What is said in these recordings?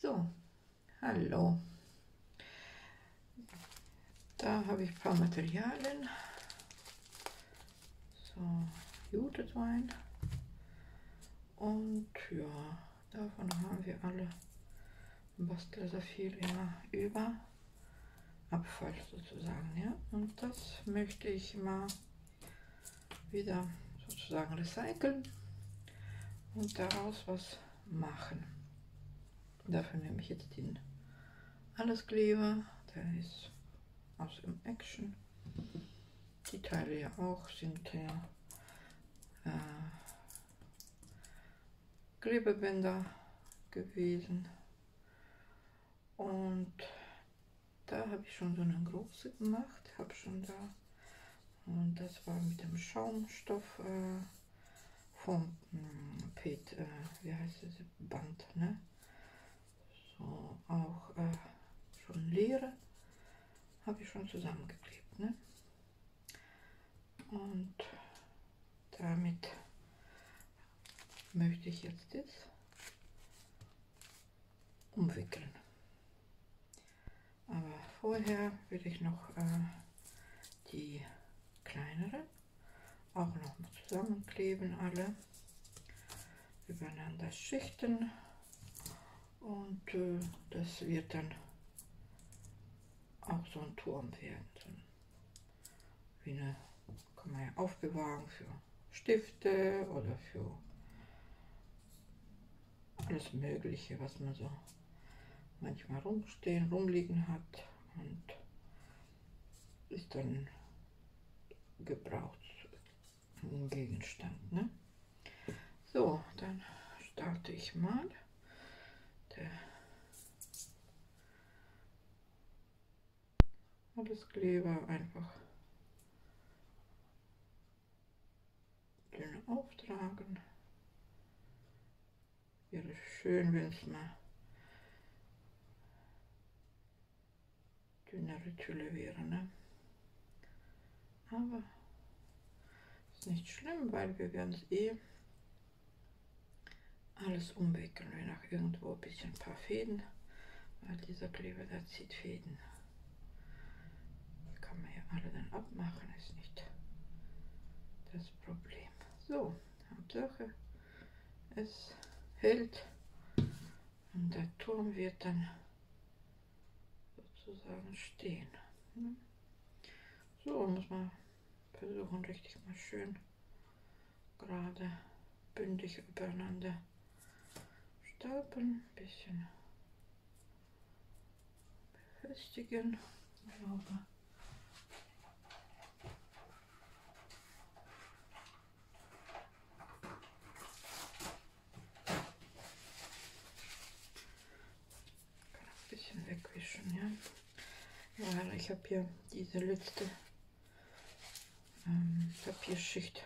So, hallo. Da habe ich ein paar Materialien. So, Jutewein. Und ja, davon haben wir alle im Bastel so viel immer über. Abfall sozusagen, ja. Und das möchte ich mal wieder sozusagen recyceln und daraus was machen. Dafür nehme ich jetzt den Alleskleber, der ist aus dem Action. Die Teile ja auch sind ja Klebebänder gewesen. Und da habe ich schon so eine große gemacht, habe schon da, und das war mit dem Schaumstoff vom PET, wie heißt das, Band, ne? So, auch schon leere habe ich schon zusammengeklebt, ne? Und damit möchte ich jetzt das umwickeln. Aber vorher will ich noch die kleineren auch noch mal zusammenkleben, alle übereinander schichten, und das wird dann auch so ein Turm werden. So wie eine, kann man ja aufbewahren für Stifte oder für alles Mögliche, was man so manchmal rumliegen hat, und ist dann gebraucht Gegenstand, ne? So, dann starte ich mal. Der Alleskleber einfach dünn auftragen. Wäre schön, wenn es mal dünnere Tülle wäre, ne? Aber ist nicht schlimm, weil wir werden es alles umwickeln, wenn auch irgendwo ein bisschen ein paar Fäden, weil dieser Kleber, der zieht Fäden. Die kann man ja alle dann abmachen, ist nicht das Problem. So, Hauptsache es hält, und der Turm wird dann sozusagen stehen. So muss man versuchen, richtig mal schön gerade bündig übereinander stapeln, ein bisschen befestigen. Sauber. Bisschen wegwischen, ja. Weil ich habe hier diese letzte Papierschicht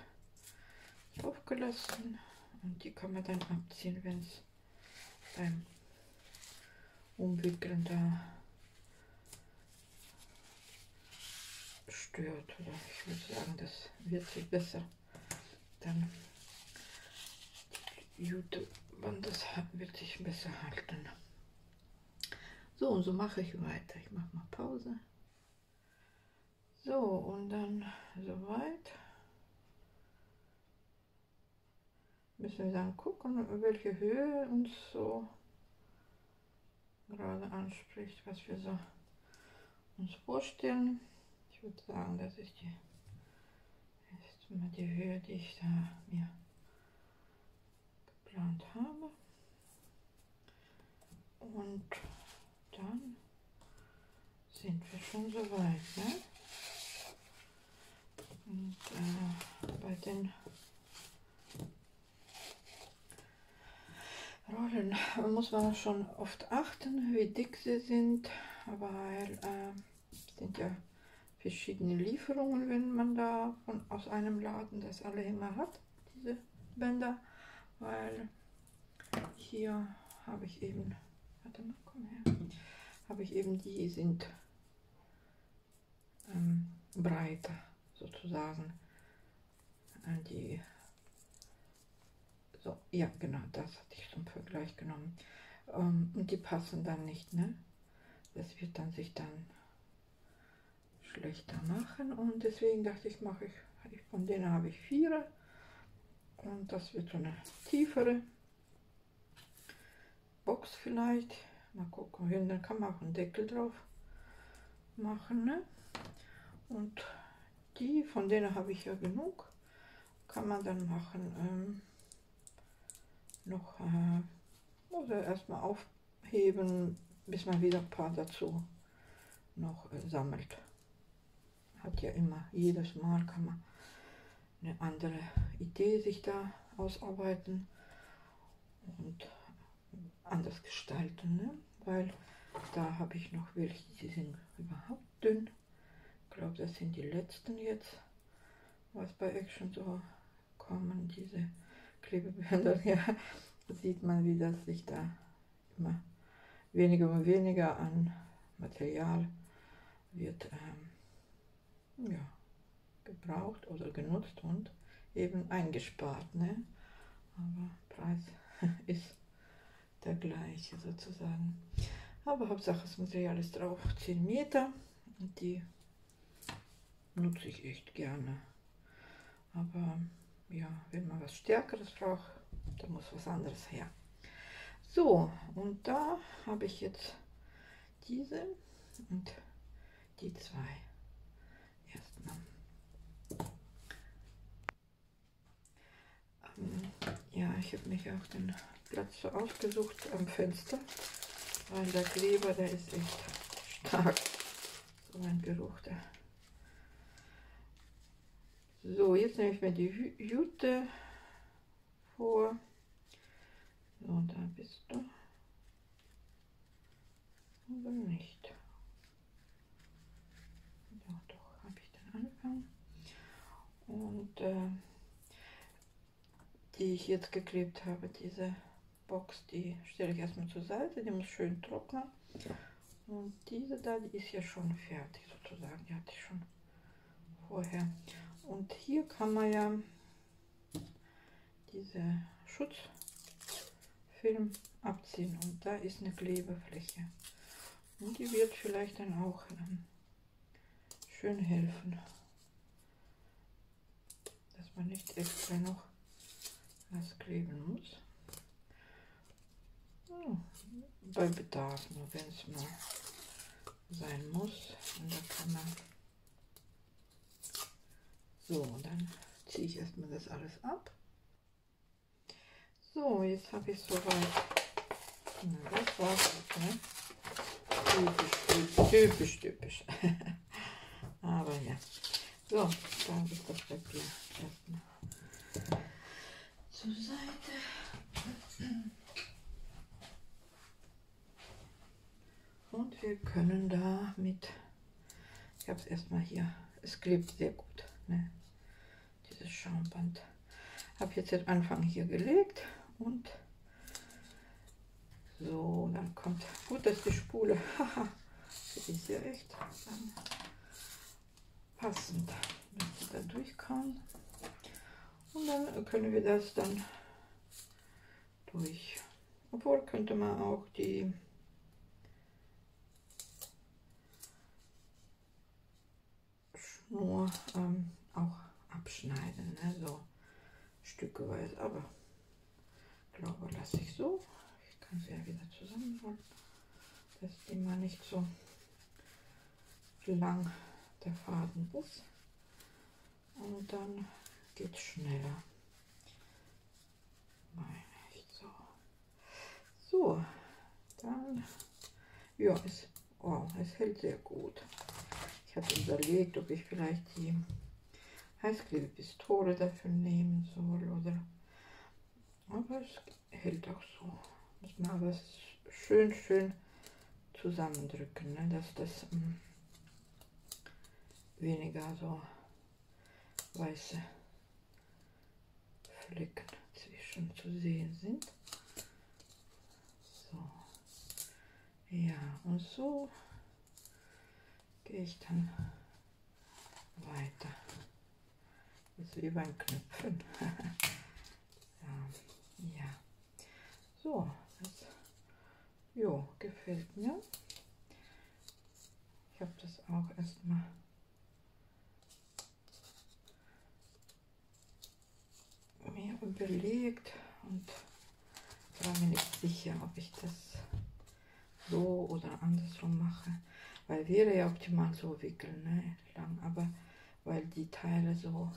aufgelassen, und die kann man dann abziehen, wenn es beim Umwickeln da stört. Oder ich würde sagen, das wird sich besser dann Juteband, das wird sich besser halten. So, und so mache ich weiter. Ich mache mal Pause. So, und dann soweit müssen wir dann gucken, welche Höhe uns so gerade anspricht, was wir so uns vorstellen. Ich würde sagen, das ist mal die Höhe, die ich da mir geplant habe. Und dann sind wir schon soweit, ne? Und bei den Rollen muss man schon oft achten, wie dick sie sind, weil es sind ja verschiedene Lieferungen, wenn man da aus einem Laden das alle immer hat, diese Bänder, weil hier habe ich eben, warte mal, komm her, habe ich eben, die sind breiter sozusagen, die so, ja genau, das hatte ich zum Vergleich genommen, Und die passen dann nicht, ne? Das wird dann sich dann schlechter machen und deswegen dachte ich, von denen habe ich 4 und das wird so eine tiefere Box vielleicht. Mal gucken, dann kann man auch einen Deckel drauf machen, ne? Und die, von denen habe ich ja genug, kann man dann machen, noch oder erstmal aufheben, bis man wieder ein paar dazu noch sammelt. Hat ja immer, jedes Mal kann man eine andere Idee sich da ausarbeiten und anders gestalten, ne? Weil da habe ich noch welche, die sind überhaupt dünn. Ich glaube, das sind die letzten jetzt, was bei Action so kommen, diese Klebebänder. Ja, da sieht man, wie das sich da immer weniger und weniger an Material wird ja, gebraucht oder genutzt und eben eingespart, ne? Aber Preis ist der gleiche sozusagen. Aber Hauptsache das Material ist drauf, 10 Meter und die nutze ich echt gerne. Aber ja, wenn man was Stärkeres braucht, dann muss was anderes her. So, und da habe ich jetzt diese und die 2 erstmal. Ja, ich habe mich auch den Platz so ausgesucht am Fenster, weil der Kleber, der ist echt stark. So ein Geruch da. So, jetzt nehme ich mir die Jute vor. So, da bist du. Aber nicht. Doch, habe ich den Anfang. Und die ich jetzt geklebt habe, diese Box, die stelle ich erstmal zur Seite, die muss schön trocknen. Und diese da, die ist ja schon fertig sozusagen, die hatte ich schon vorher. Und hier kann man ja diese Schutzfilm abziehen und da ist eine Klebefläche. Und die wird vielleicht dann auch schön helfen, dass man nicht extra noch was kleben muss. Bei Bedarf, nur wenn es mal sein muss. Und da kann man so, dann ziehe ich erstmal das alles ab. So, jetzt habe ich soweit. Na, das war's, ne? Typisch. Aber ja. So, dann ist das Papier erstmal zur Seite. Und wir können da mit, ich habe es erstmal hier, es klebt sehr gut, ne? Dieses Schaumband. Habe jetzt den Anfang hier gelegt und so, dann kommt, gut, dass die Spule, haha, die ist ja echt dann passend, dass sie da durchkommt. Und dann können wir das dann durch, obwohl könnte man auch die Schnur auch abschneiden, ne? So stückeweise, aber ich glaube, lasse ich so. Ich kann sie ja wieder zusammenrollen, dass immer nicht so lang der Faden ist. Und dann geht es schneller. Meine ich so. So, dann, ja, es hält sehr gut. Ich hatte überlegt, ob ich vielleicht die Heißklebepistole dafür nehmen soll, oder, aber es hält auch so. Muss man aber schön zusammendrücken, ne, dass das weniger so weiße Flecken zwischen zu sehen sind. So, ja, und so gehe ich dann weiter. Das ist wie beim Knöpfen. Ja. So, das Jo, gefällt mir. Ich habe das auch erstmal mir überlegt und war mir nicht sicher, ob ich das so oder andersrum mache, weil wäre ja optimal so wickeln, ne, lang, aber weil die Teile so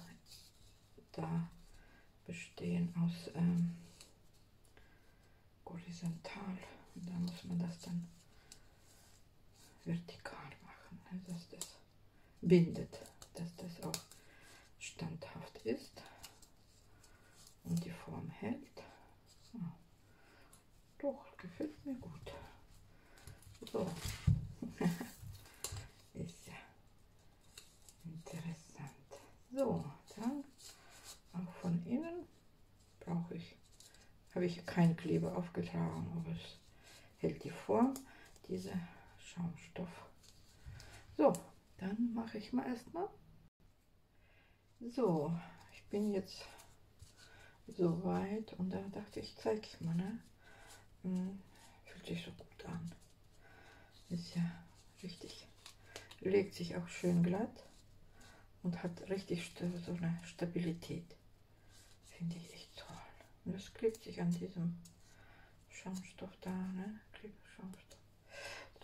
da bestehen aus horizontal und da muss man das dann vertikal machen, ne, dass das bindet, dass das auch standhaft ist und die Form hält. Ja, doch, gefällt mir gut. So. Ist ja interessant. So, dann auch von innen habe ich keinen Kleber aufgetragen, aber es hält die Form, dieser Schaumstoff. So, dann mache ich mal erstmal. So, ich bin jetzt so weit und da dachte ich, zeige ich mal, ne? Fühlt sich so gut an. Ist ja richtig, legt sich auch schön glatt und hat richtig so eine Stabilität. Finde ich echt toll. Und das klebt sich an diesem Schaumstoff da, ne? Klebeschaumstoff.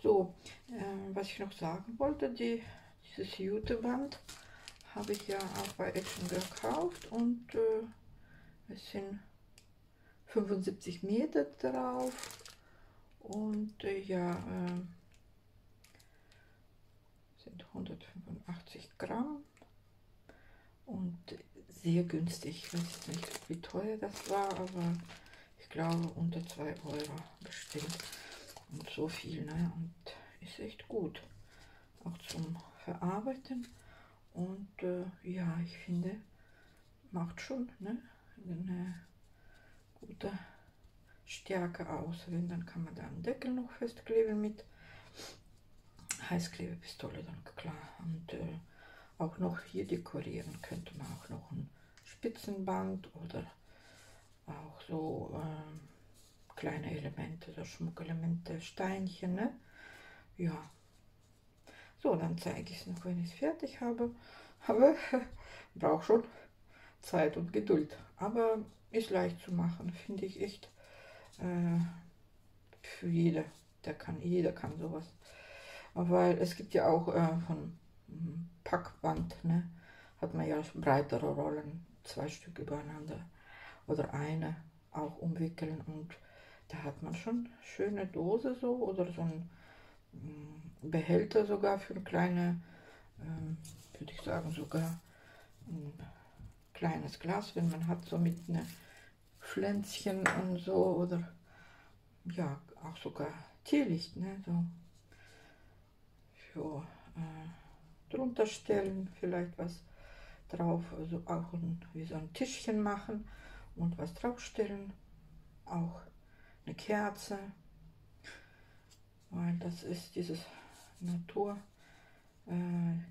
So, was ich noch sagen wollte, dieses Juteband habe ich ja auch bei Action gekauft und es sind 75 Meter drauf und ja, sind 185 Gramm und sehr günstig. Ich weiß nicht, wie teuer das war, aber ich glaube unter 2 Euro bestimmt. Und so viel, ne? Und ist echt gut. Auch zum Verarbeiten. Und ja, ich finde, macht schon, ne, eine gute Stärke aus. Wenn, dann kann man da einen Deckel noch festkleben mit Heißklebepistole, dann klar. Und auch noch hier dekorieren könnte man auch noch ein Spitzenband oder auch so kleine Elemente, so Schmuckelemente, Steinchen, ne? Ja. So, dann zeige ich es noch, wenn ich es fertig habe. Aber brauche schon Zeit und Geduld. Aber ist leicht zu machen, finde ich echt. Für jeder kann sowas. Weil es gibt ja auch von Packband, ne, hat man ja breitere Rollen, 2 Stück übereinander oder eine auch umwickeln und da hat man schon schöne Dose so oder so ein Behälter sogar für eine kleine, würde ich sagen sogar ein kleines Glas, wenn man hat so mit einer Pflänzchen und so oder ja auch sogar Teelicht, ne, so für drunter stellen, vielleicht was drauf, also auch wie so ein Tischchen machen und was draufstellen, auch eine Kerze, weil das ist dieses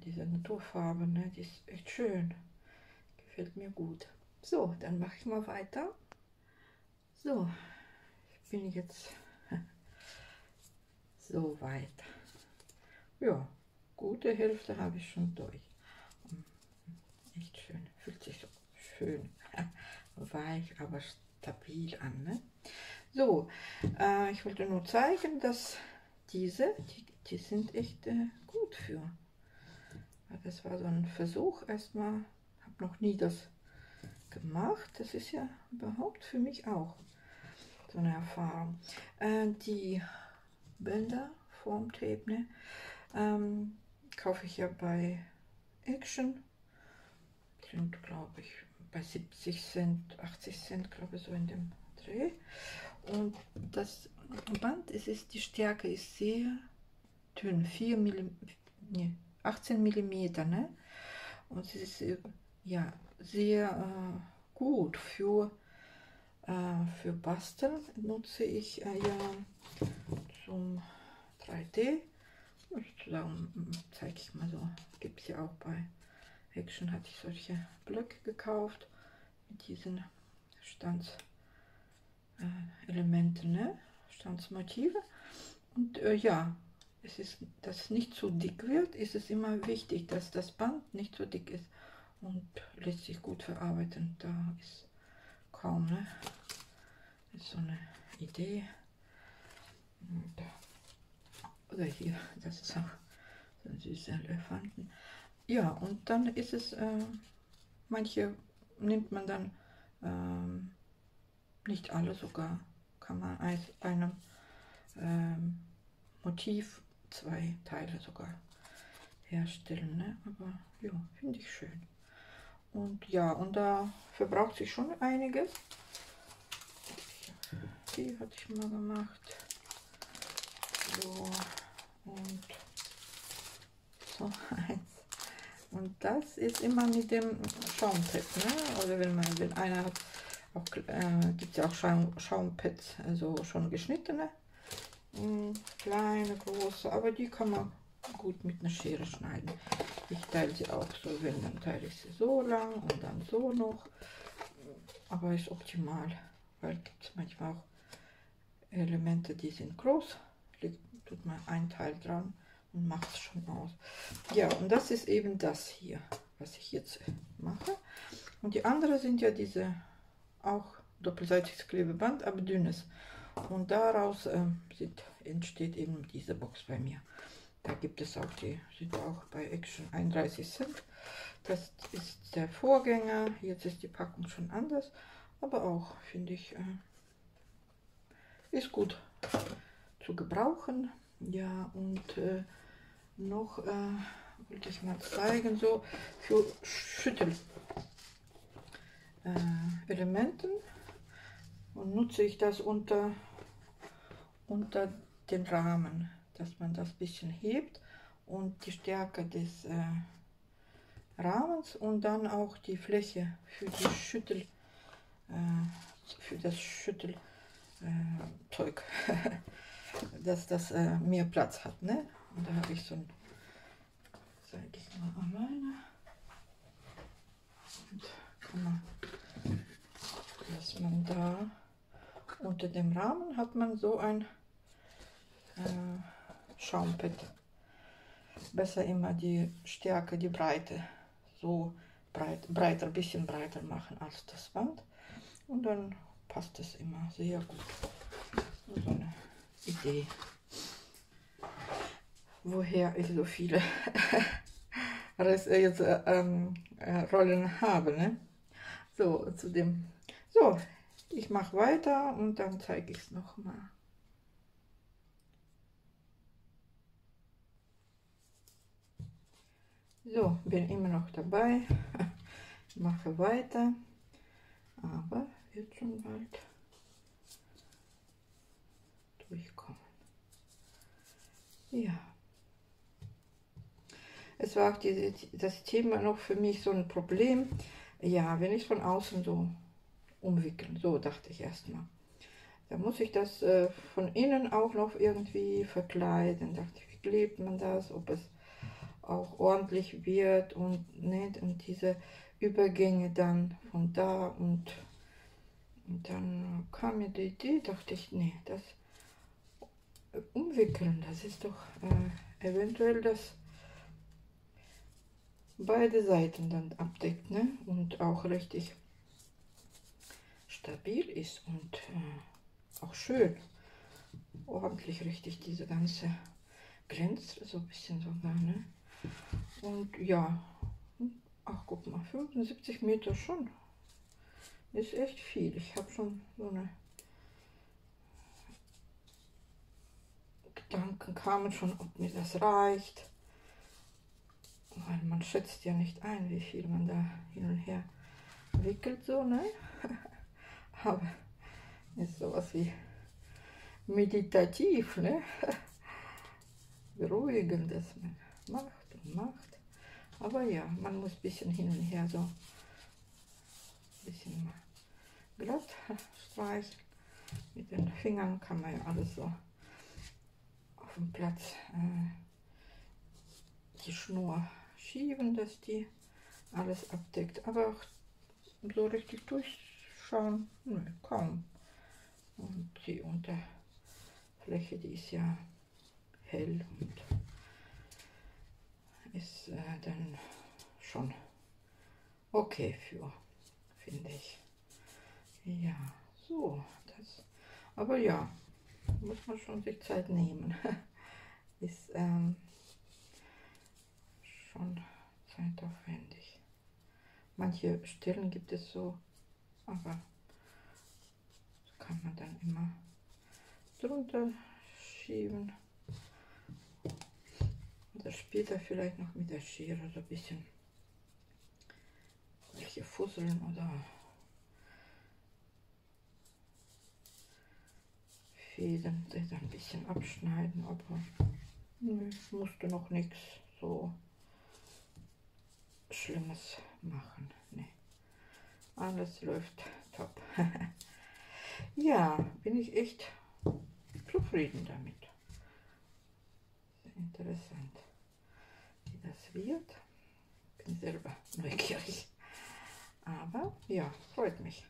diese Naturfarbe, ne, die ist echt schön, gefällt mir gut. So, dann mache ich mal weiter. So, ich bin jetzt so weit. Ja, gute Hälfte habe ich schon durch. Echt schön, fühlt sich so schön weich, aber stabil an. Ne? So, ich wollte nur zeigen, dass die sind echt gut für. Das war so ein Versuch erstmal, habe noch nie das gemacht. Das ist ja überhaupt für mich auch so eine Erfahrung. Die Bänder, Formtape, ne, kaufe ich ja bei Action. Sind, glaube ich, bei 70 Cent, 80 Cent, glaube ich, so in dem Dreh. Und das Band, die Stärke ist sehr dünn, 18 mm, ne? Und es ist ja sehr gut für Basteln. Nutze ich ja zum 3D. Sozusagen zeige ich mal so, gibt es ja auch bei Action, hatte ich solche Blöcke gekauft mit diesen Standselementen, ne? Standsmotive. Und ja, es ist, dass es nicht zu dick wird, ist es immer wichtig, dass das Band nicht so dick ist und lässt sich gut verarbeiten. Da ist kaum, ne? Ist so eine Idee. Und, oder hier, das ist auch so ein süßer Elefanten. Ja, und dann ist es, manche nimmt man dann, nicht alle sogar, kann man aus einem Motiv 2 Teile sogar herstellen, ne? Aber ja, finde ich schön. Und ja, und da verbraucht sich schon einiges. Die hatte ich mal gemacht. So, und so eins. Und das ist immer mit dem Schaumpad, ne? Oder wenn einer hat, auch, gibt es ja auch Schaumpads, also schon geschnittene. Kleine, große, aber die kann man gut mit einer Schere schneiden. Ich teile sie auch so, wenn, dann teile ich sie so lang und dann so noch. Aber ist optimal, weil gibt es manchmal auch Elemente, die sind groß. Tut man ein Teil dran und macht es schon aus. Ja, und das ist eben das hier, was ich jetzt mache. Und die anderen sind ja diese auch doppelseitiges Klebeband, aber dünnes. Und daraus entsteht eben diese Box bei mir. Da gibt es auch die, sind auch bei Action 31 Cent. Das ist der Vorgänger. Jetzt ist die Packung schon anders, aber auch finde ich ist gut zu gebrauchen. Ja, und noch wollte ich mal zeigen, so für Schüttelelementen und nutze ich das unter den Rahmen, dass man das bisschen hebt und die Stärke des Rahmens und dann auch die Fläche für die für das Schüttelzeug, dass das mehr Platz hat, ne? Und da habe ich so ein, zeige ich mal alleine, und kann man, dass man da unter dem Rahmen hat man so ein Schaumpad. Besser immer die Stärke, die Breite so breiter, ein bisschen breiter machen als das Band. Und dann passt es immer sehr gut. So eine Idee, woher ich so viele Rollen habe. Ne? So, zu dem. So, ich mache weiter und dann zeige ich es nochmal. So, bin immer noch dabei, mache weiter, aber wird schon bald durchkommen. Ja, es war auch das Thema noch für mich so ein Problem. Ja, wenn ich von außen so umwickeln, so dachte ich erstmal. Da muss ich das von innen auch noch irgendwie verkleiden. Dachte ich, wie klebt man das, ob es auch ordentlich wird und nicht, und diese Übergänge dann von da und dann kam mir die Idee, dachte ich, nee, das umwickeln, das ist doch eventuell das beide Seiten dann abdeckt, ne? Und auch richtig stabil ist und auch schön, ordentlich richtig, diese ganze glänzt so ein bisschen sogar, ne? Und ja, ach guck mal, 75 Meter schon, ist echt viel. Ich habe schon so eine Gedanken kamen schon, ob mir das reicht, weil man schätzt ja nicht ein, wie viel man da hin und her wickelt, so, ne? Aber ist sowas wie meditativ, ne? Beruhigend, dass man macht und macht. Aber ja, man muss ein bisschen hin und her so ein bisschen glatt streichen. Mit den Fingern kann man ja alles so auf dem Platz die Schnur schieben, dass die alles abdeckt. Aber auch so richtig durchschauen, ne, kaum. Und die Unterfläche, die ist ja hell und ist dann schon okay für, finde ich. Ja, so, das, aber ja, muss man schon sich Zeit nehmen. Ist schon zeitaufwendig. Manche Stellen gibt es so, aber das kann man dann immer drunter schieben. Oder später vielleicht noch mit der Schere so ein bisschen welche Fusseln oder Fäden, die dann ein bisschen abschneiden, aber nö, musste noch nichts so Schlimmes machen. Nee. Alles läuft top. Ja, bin ich echt zufrieden damit. Sehr interessant, wie das wird. Bin selber neugierig. Aber ja, freut mich.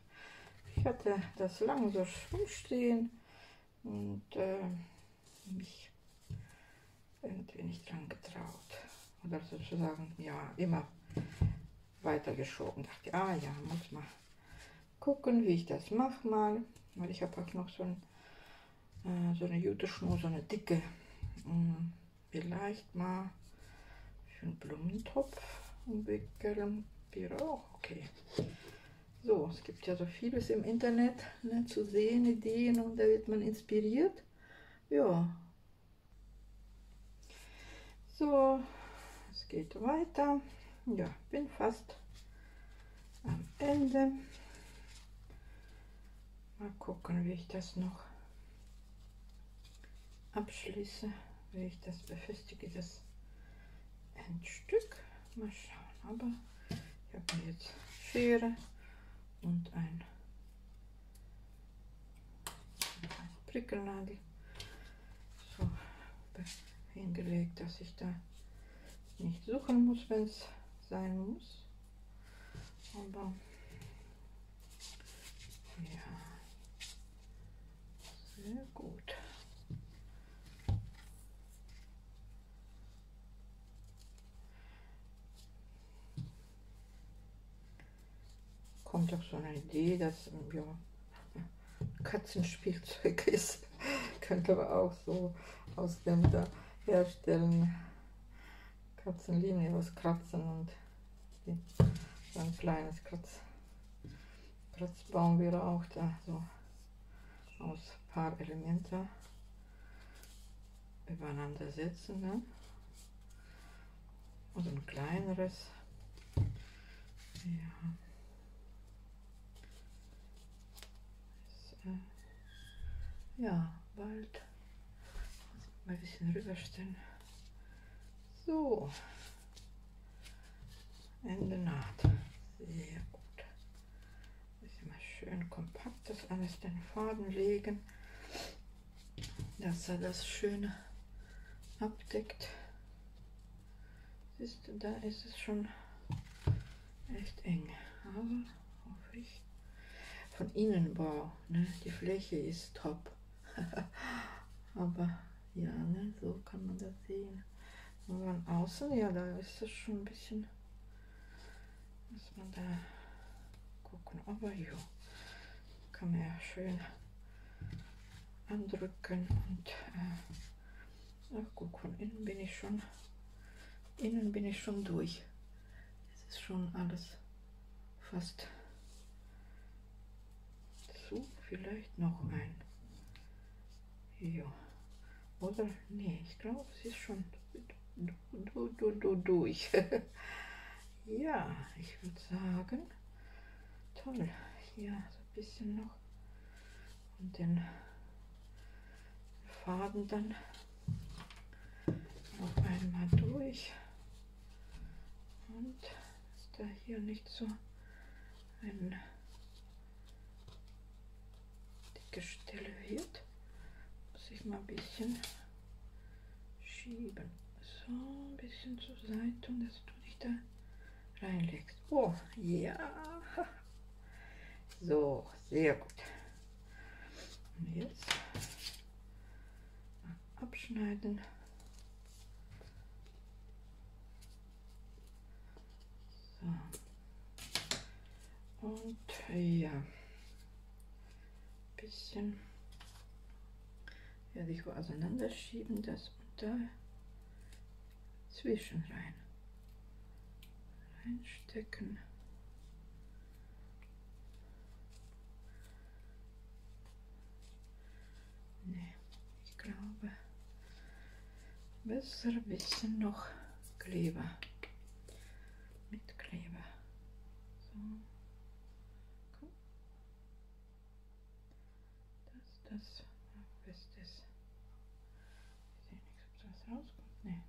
Ich hatte das lange so rumstehen und mich irgendwie nicht dran getraut. Oder sozusagen, ja, immer weitergeschoben. Dachte, ah ja, muss mal gucken, wie ich das mache mal. Weil ich habe auch noch so, so eine Juteschnur, so eine dicke. Vielleicht mal für einen Blumentopf umwickeln. Wäre auch okay. So, es gibt ja so vieles im Internet, ne, zu sehen, Ideen, und da wird man inspiriert. Ja. So, es geht weiter. Ja, bin fast am Ende. Mal gucken, wie ich das noch abschließe, wie ich das befestige, das Endstück. Mal schauen, aber ich habe mir jetzt Schere und ein Prickelnadel so hingelegt, dass ich da nicht suchen muss, wenn es sein muss. Aber ja, sehr gut. Kommt auch so eine Idee, dass ja, Katzenspielzeug ist. Könnte aber auch so aus dem da herstellen. Katzen lieben ja was kratzen und so ein kleines Kratzbaum wäre auch da, so aus ein paar Elemente übereinander setzen. Ne? Und ein kleineres. Ja. Ja, bald. Mal ein bisschen rüberstellen. So. Ende naht. Sehr gut. Ist immer schön kompakt, das alles den Faden legen, dass er das schön abdeckt. Siehst du, da ist es schon echt eng. Aber hoffe ich. Von Innenbau, ne? Die Fläche ist top. Aber ja, ne? So kann man das sehen. Und von außen, ja, da ist es schon ein bisschen, muss man da gucken. Aber ja, kann man ja schön andrücken und ach guck, von innen bin ich schon durch. Es ist schon alles fast zu, vielleicht noch ein. Ja. Oder? Nee, ich glaube, es ist schon durch. Ja, ich würde sagen, toll. Hier so ein bisschen noch und den Faden dann noch einmal durch. Und dass da hier nicht so eine dicke Stelle wird, muss ich mal ein bisschen schieben. So, ein bisschen zur Seite und dass du dich da reinlegst. Oh, ja. So, sehr gut. Und jetzt abschneiden. ja, ein bisschen werde ich auseinanderschieben, das und da zwischen reinstecken. Nee, ich glaube, besser ein bisschen noch Kleber. Mit Kleber. So. Komm. Das fest ist. Ich sehe nichts, ob das rauskommt. Nee.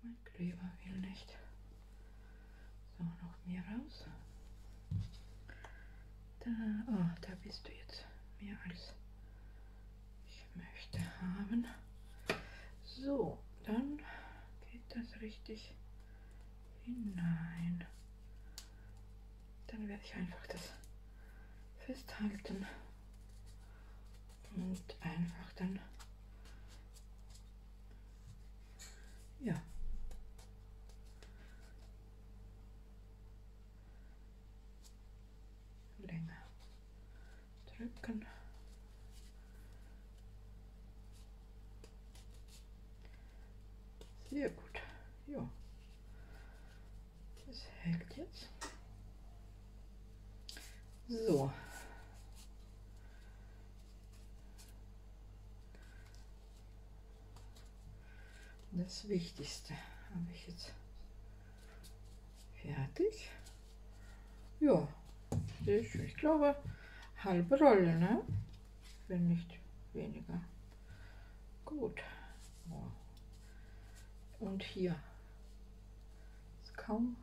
Mein Kleber will nicht. So, noch mehr raus. Da, oh, da bist du jetzt mehr als ich möchte haben. So, dann geht das richtig hinein. Dann werde ich einfach das festhalten und einfach dann, ja, länger drücken. Sehr gut. Ja, das hält jetzt. So. Das Wichtigste habe ich jetzt fertig. Ja, ich glaube, halbe Rolle, ne? Wenn nicht weniger. Gut. Und hier ist kaum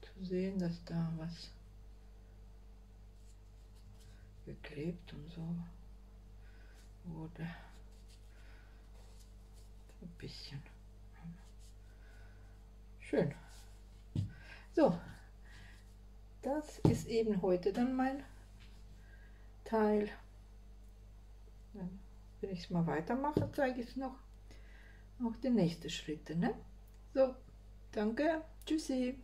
zu sehen, dass da was geklebt und so wurde. Ein bisschen. Schön. So, das ist eben heute dann mein Teil. Dann, wenn ich es mal weitermache, zeige ich es noch die nächsten Schritte. Ne? So, danke, tschüssi.